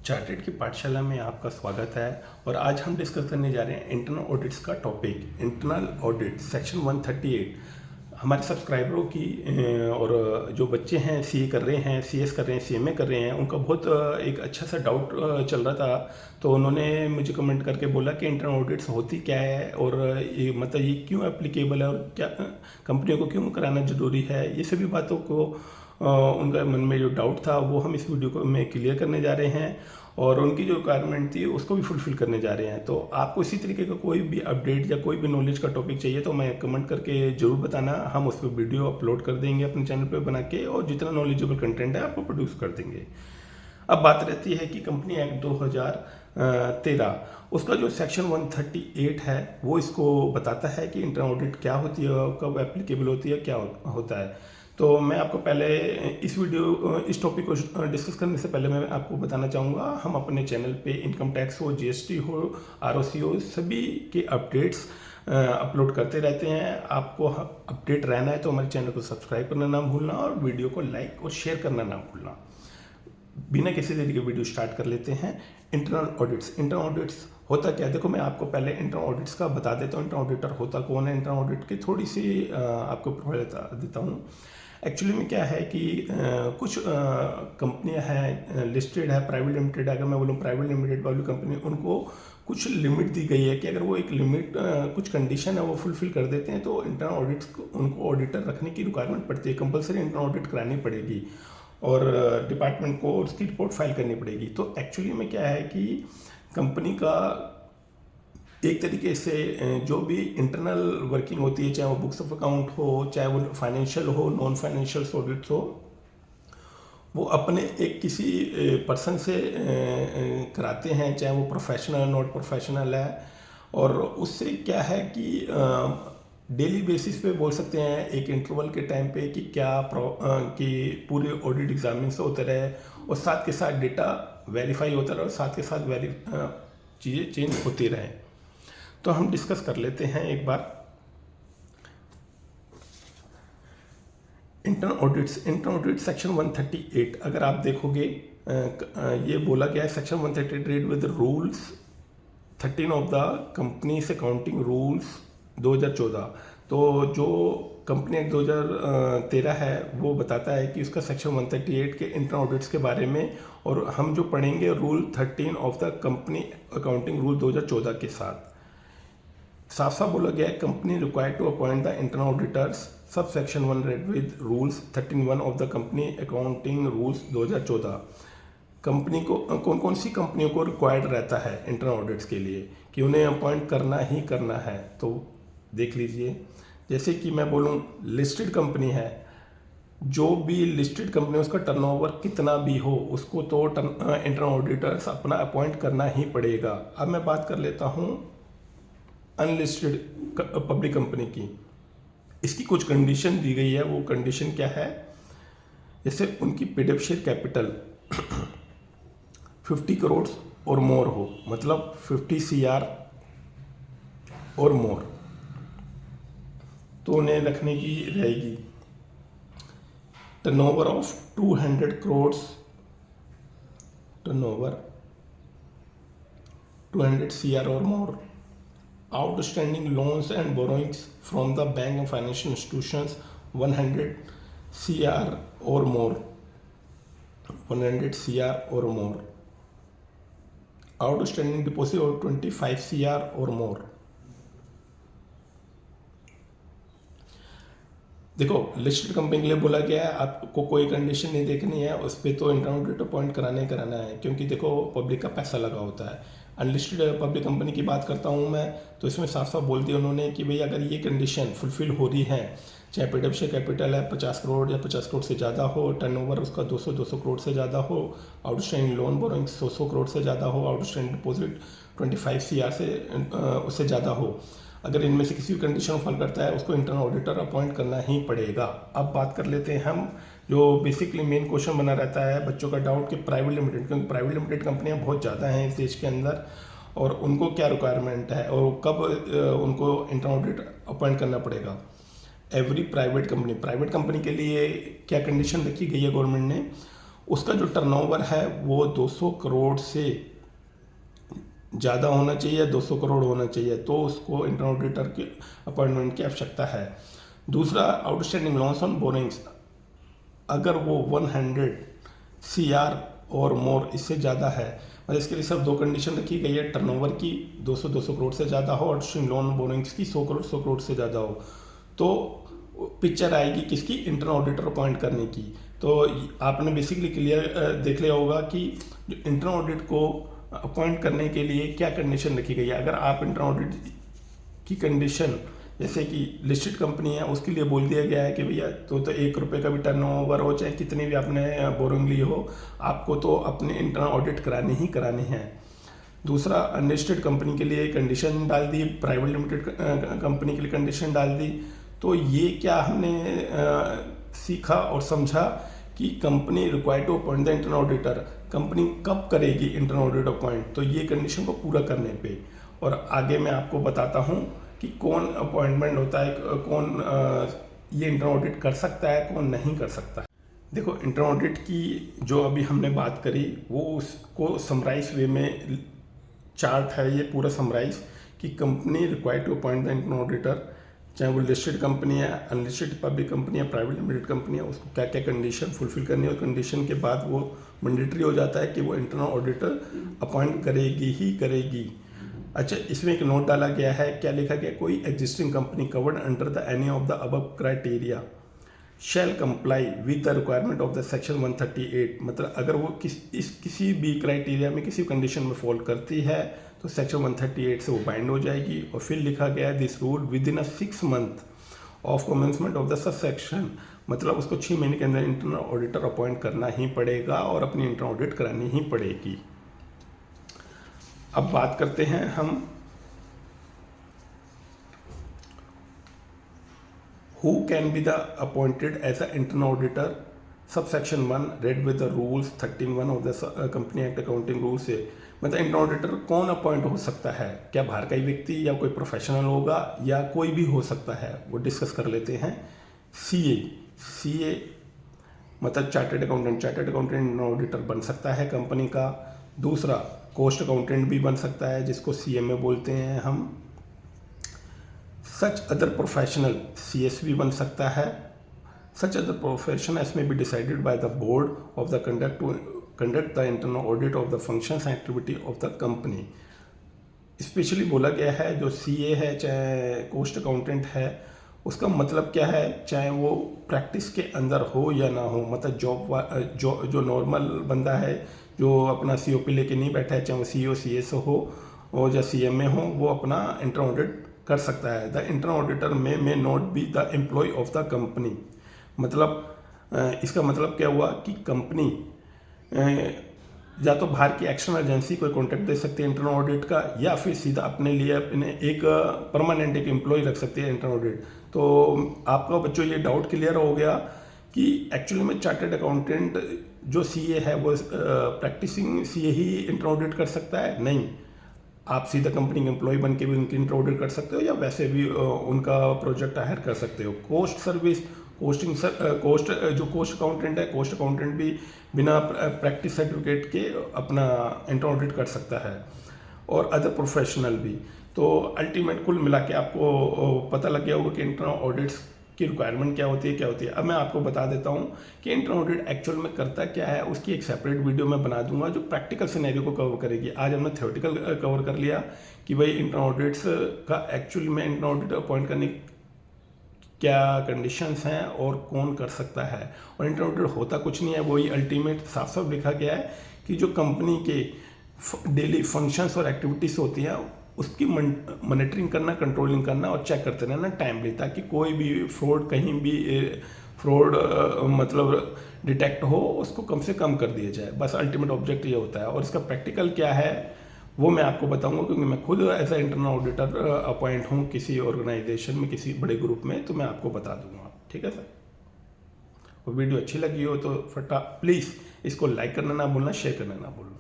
Chartered की पाठशाला में आपका स्वागत है। और आज हम डिस्कस करने जा रहे हैं इंटरनल ऑडिट्स का टॉपिक। इंटरनल ऑडिट सेक्शन 138 हमारे सब्सक्राइबरों की और जो बच्चे हैं सीए कर रहे हैं, सीएस कर रहे हैं, सीएमए कर रहे हैं, उनका बहुत एक अच्छा सा डाउट चल रहा था। तो उन्होंने मुझे कमेंट करके बोला कि इंटरनल ऑडिट्स होती क्या है और ये मतलब ये क्यों एप्लीकेबल है और क्या कंपनियों को क्यों कराना ज़रूरी है। ये सभी बातों को उनका मन में जो डाउट था वो हम इस वीडियो को में क्लियर करने जा रहे हैं और उनकी जो रिक्वायरमेंट थी उसको भी फुलफिल करने जा रहे हैं। तो आपको इसी तरीके का कोई भी अपडेट या कोई भी नॉलेज का टॉपिक चाहिए तो मैं कमेंट करके ज़रूर बताना, हम उस पर वीडियो अपलोड कर देंगे अपने चैनल पे बना के और जितना नॉलेजेबल कंटेंट है आपको प्रोड्यूस कर देंगे। अब बात रहती है कि कंपनी एक्ट 2013 उसका जो सेक्शन 138 है वो इसको बताता है कि इंटरनल ऑडिट क्या होती है, कब एप्लीकेबल होती है, क्या होता है। तो मैं आपको पहले इस टॉपिक को डिस्कस करने से पहले मैं आपको बताना चाहूँगा, हम अपने चैनल पे इनकम टैक्स हो, जीएसटी हो, आरओसी हो, सभी के अपडेट्स अपलोड करते रहते हैं। आपको अपडेट रहना है तो हमारे चैनल को सब्सक्राइब करना ना भूलना और वीडियो को लाइक और शेयर करना ना भूलना। बिना किसी देरी के वीडियो स्टार्ट कर लेते हैं। इंटरनल ऑडिट्स होता क्या है, देखो मैं आपको पहले इंटरनल ऑडिट्स का बता देता हूँ। इंटरनल ऑडिटर होता कौन है, इंटरनल ऑडिट की थोड़ी सी आपको प्रोफाइल बता देता हूँ। एक्चुअली में क्या है कि कुछ कंपनियां हैं, लिस्टेड है, प्राइवेट लिमिटेड। अगर मैं बोलूँ प्राइवेट लिमिटेड वाली कंपनी, उनको कुछ लिमिट दी गई है कि अगर वो एक लिमिट कुछ कंडीशन है वो फुलफिल कर देते हैं तो इंटरनल ऑडिट उनको ऑडिटर रखने की रिक्वायरमेंट पड़ती है, कंपलसरी इंटरनल ऑडिट करानी पड़ेगी और डिपार्टमेंट को उसकी रिपोर्ट फाइल करनी पड़ेगी। तो एक्चुअली में क्या है कि कंपनी का एक तरीके से जो भी इंटरनल वर्किंग होती है, चाहे वो बुक्स ऑफ अकाउंट हो, चाहे वो फाइनेंशियल हो, नॉन फाइनेंशियल ऑडिट हो, वो अपने एक किसी पर्सन से कराते हैं, चाहे वो प्रोफेशनल नॉट प्रोफेशनल है। और उससे क्या है कि डेली बेसिस पे बोल सकते हैं एक इंटरवल के टाइम पे कि कि पूरे ऑडिट एग्जामिन से होते रहे और साथ के साथ डेटा वेरीफाई होता रहे और साथ के साथ चीज़ें चेंज होती रहें। तो हम डिस्कस कर लेते हैं एक बार इंटरनल ऑडिट सेक्शन 138। अगर आप देखोगे ये बोला गया है section 138 with rules 13 of the companies accounting rules 2014। तो जो कंपनी एक्ट 2013 है वो बताता है कि उसका सेक्शन 138 के इंटरनल ऑडिट्स के बारे में, और हम जो पढ़ेंगे rule 13 of the company accounting rule 2014 के साथ साफ साफ बोला गया है company required to appoint the internal auditors sub section 1 read with rules 13(1) of the company accounting rules 2014। Company को कौन कौन सी कंपनियों को रिक्वायर्ड रहता है इंटरनल ऑडिट्स के लिए कि उन्हें अपॉइंट करना ही करना है। तो देख लीजिए, जैसे कि मैं बोलूँ लिस्टेड कंपनी है, जो भी लिस्टेड कंपनी उसका टर्नओवर कितना भी हो उसको तो इंटरनल ऑडिटर्स अपना अपॉइंट करना ही पड़ेगा। अब मैं बात कर लेता हूँ अनलिस्टेड पब्लिक कंपनी की। इसकी कुछ कंडीशन दी गई है। वो कंडीशन क्या है, जैसे उनकी पेड शेयर कैपिटल 50 करोड़ और मोर हो, मतलब 50 CR और मोर, तो उन्हें रखने की रहेगी। Turnover of 200 crore, turnover 200 CR और मोर, outstanding loans and borrowings from the bank and financial institutions 100 CR or more, 100 CR or more, outstanding deposit of 25 CR or more। देखो लिस्टेड कंपनी के लिए बोला गया है आपको कोई कंडीशन नहीं देखनी है, उस पर तो इंटरनल ऑडिट अपॉइंट कराना है, क्योंकि देखो पब्लिक का पैसा लगा होता है। अनलिस्टेड पब्लिक कंपनी की बात करता हूँ मैं, तो इसमें साफ साफ बोल दिया उन्होंने कि भाई अगर ये कंडीशन फुलफिल हो रही है, चाहे पेड शेयर कैपिटल है 50 करोड़ या 50 करोड़ से ज़्यादा हो, टर्नओवर उसका 200 करोड़ से ज़्यादा हो, आउटस्टैंडिंग लोन बोरोइंग 100 करोड़ से ज़्यादा हो, आउटस्टैंडिंग डिपॉजिट 25 CR से उससे ज़्यादा हो, अगर इनमें से किसी भी कंडीशन फॉल करता है उसको इंटरनल ऑडिटर अपॉइंट करना ही पड़ेगा। अब बात कर लेते हैं हम, जो बेसिकली मेन क्वेश्चन बना रहता है बच्चों का डाउट कि प्राइवेट लिमिटेड, क्योंकि प्राइवेट लिमिटेड कंपनियां बहुत ज़्यादा हैं इस देश के अंदर और उनको क्या रिक्वायरमेंट है और कब उनको इंटरनल ऑडिट अपॉइंट करना पड़ेगा। एवरी प्राइवेट कंपनी के लिए क्या कंडीशन रखी गई है गवर्नमेंट ने, उसका जो टर्नओवर है वो 200 करोड़ से ज़्यादा होना चाहिए, 200 करोड़ होना चाहिए, तो उसको इंटरनल ऑडिटर की अपॉइंटमेंट की आवश्यकता है। दूसरा, आउटस्टैंडिंग लोन्स ऑन बोरिंग्स, अगर वो 100 CR और मोर इससे ज़्यादा है, मतलब इसके लिए सिर्फ 2 कंडीशन रखी गई है, टर्नओवर की 200 करोड़ से ज़्यादा हो और लोन बोरिंग्स की 100 करोड़ से ज़्यादा हो, तो पिक्चर आएगी किसकी, इंटरनल ऑडिटर अपॉइंट करने की। तो आपने बेसिकली क्लियर देख लिया होगा कि इंटरनल ऑडिट को अपॉइंट करने के लिए क्या कंडीशन रखी गई है। अगर आप इंटरनल ऑडिट की कंडीशन, जैसे कि लिस्टेड कंपनी है, उसके लिए बोल दिया गया है कि भैया तो 1 रुपये का भी टर्नओवर हो, चाहे कितनी भी आपने बोरिंग ली हो, आपको तो अपने इंटरनल ऑडिट करानी ही करानी है। दूसरा, अनलिस्टेड कंपनी के लिए कंडीशन डाल दी, प्राइवेट लिमिटेड कंपनी के लिए कंडीशन डाल दी। तो ये क्या हमने सीखा और समझा कि company required to appoint the internal auditor, company कब करेगी इंटरनल ऑडिट अपॉइंट, तो ये कंडीशन को पूरा करने पे। और आगे मैं आपको बताता हूँ कि कौन अपॉइंटमेंट होता है, कौन ये इंटरनल ऑडिट कर सकता है, कौन नहीं कर सकता है। देखो, इंटरनल ऑडिट की जो अभी हमने बात करी वो उसको समराइज वे में चार्ट है, ये पूरा समराइज कि company required to appoint the internal auditor, चाहे वो लिस्टेड कंपनी है, अनलिस्टेड पब्लिक कंपनी है, प्राइवेट लिमिटेड कंपनी है, उसको क्या क्या कंडीशन फुलफिल करनी है, और कंडीशन के बाद वो मैंडेटरी हो जाता है कि वो इंटरनल ऑडिटर अपॉइंट करेगी ही करेगी। अच्छा, इसमें एक नोट डाला गया है, क्या लिखा गया, कोई existing company covered under the any of the above criteria shell comply with the requirement of the section 138, मतलब अगर वो किसी भी क्राइटेरिया में किसी कंडीशन में फॉल करती है तो सेक्शन 138 से वो बाइंड हो जाएगी। और फिर लिखा गया है this rule with in a 6 month of commencement of the sub section, मतलब उसको 6 महीने के अंदर इंटरनल ऑडिटर अपॉइंट करना ही पड़ेगा और अपनी इंटरनल ऑडिट करानी ही पड़ेगी। अब बात करते हैं हम Who can be the appointed as an internal auditor? Subsection 1 read with the rules 13(1) of the Company Act accounting rules से, मतलब इंटरनल ऑडिटर कौन अपॉइंट हो सकता है, क्या बाहर का ही व्यक्ति या कोई प्रोफेशनल होगा या कोई भी हो सकता है, वो डिस्कस कर लेते हैं। CA मतलब चार्टर्ड अकाउंटेंट इंटरनल ऑडिटर बन सकता है कंपनी का। दूसरा, कॉस्ट अकाउंटेंट भी बन सकता है जिसको CMA बोलते हैं हम। सच अदर प्रोफेशनल CSV बन सकता है। सच अदर प्रोफेशनल्स में be decided by the board of the conduct the internal audit of the functions and activity of the company. Specially बोला गया है जो CA है चाहे कॉस्ट अकाउंटेंट है, उसका मतलब क्या है, चाहे वो प्रैक्टिस के अंदर हो या ना हो, मतलब जॉब जो नॉर्मल बंदा है जो अपना COP लेके नहीं बैठा है, चाहे वो CEO CS हो और या CMA हो, वो अपना इंटरनल ऑडिट कर सकता है। The internal auditor may not be the employ of the company, मतलब इसका मतलब क्या हुआ कि कंपनी या तो बाहर की एक्सटर्नल एजेंसी कोई कॉन्ट्रैक्ट दे सकती है इंटरनल ऑडिट का, या फिर सीधा अपने लिए अपने एक परमानेंट एक एम्प्लॉय रख सकती है इंटरनल ऑडिट। तो आपका बच्चों ये डाउट क्लियर हो गया कि एक्चुअली में चार्टर्ड अकाउंटेंट जो CA है वो प्रैक्टिसिंग CA ही इंटरनल ऑडिट कर सकता है, नहीं, आप सीधा कंपनी के एम्प्लॉय बन के भी उनकी इंटरनल ऑडिट कर सकते हो या वैसे भी उनका प्रोजेक्ट हायर कर सकते हो। कॉस्ट सर्विस कॉस्ट जो कॉस्ट अकाउंटेंट है, कॉस्ट अकाउंटेंट भी बिना प्रैक्टिस सर्टिफिकेट के अपना इंटरनल ऑडिट कर सकता है, और अदर प्रोफेशनल भी। तो अल्टीमेट कुल मिला के आपको पता लग गया होगा कि इंटरनल ऑडिट्स की रिक्वायरमेंट क्या होती है। अब मैं आपको बता देता हूँ कि इंटरनल ऑडिट एक्चुअल में करता क्या है, उसकी एक सेपरेट वीडियो मैं बना दूंगा जो प्रैक्टिकल सिनेरियो को कवर करेगी। आज हमने थ्योरेटिकल कवर कर लिया कि भाई इंटरनल ऑडिट्स का एक्चुअल में इंटरनल ऑडिट अपॉइंट करने क्या कंडीशंस हैं और कौन कर सकता है। और इंटरनल ऑडिट होता कुछ नहीं है, वही अल्टीमेट साफ साफ लिखा गया है कि जो कंपनी के डेली फंक्शंस और एक्टिविटीज़ होती हैं उसकी मॉनिटरिंग करना, कंट्रोलिंग करना और चेक करते रहना टाइमली, ताकि कोई भी फ्रॉड कहीं भी फ्रॉड मतलब डिटेक्ट हो उसको कम से कम कर दिया जाए। बस अल्टीमेट ऑब्जेक्ट ये होता है। और इसका प्रैक्टिकल क्या है वो मैं आपको बताऊंगा, क्योंकि मैं खुद as a internal auditor appoint हूँ किसी ऑर्गेनाइजेशन में, किसी बड़े ग्रुप में, तो मैं आपको बता दूंगा। ठीक है सर। और वीडियो अच्छी लगी हो तो प्लीज़ इसको लाइक करना ना भूलना, शेयर करना ना भूलना।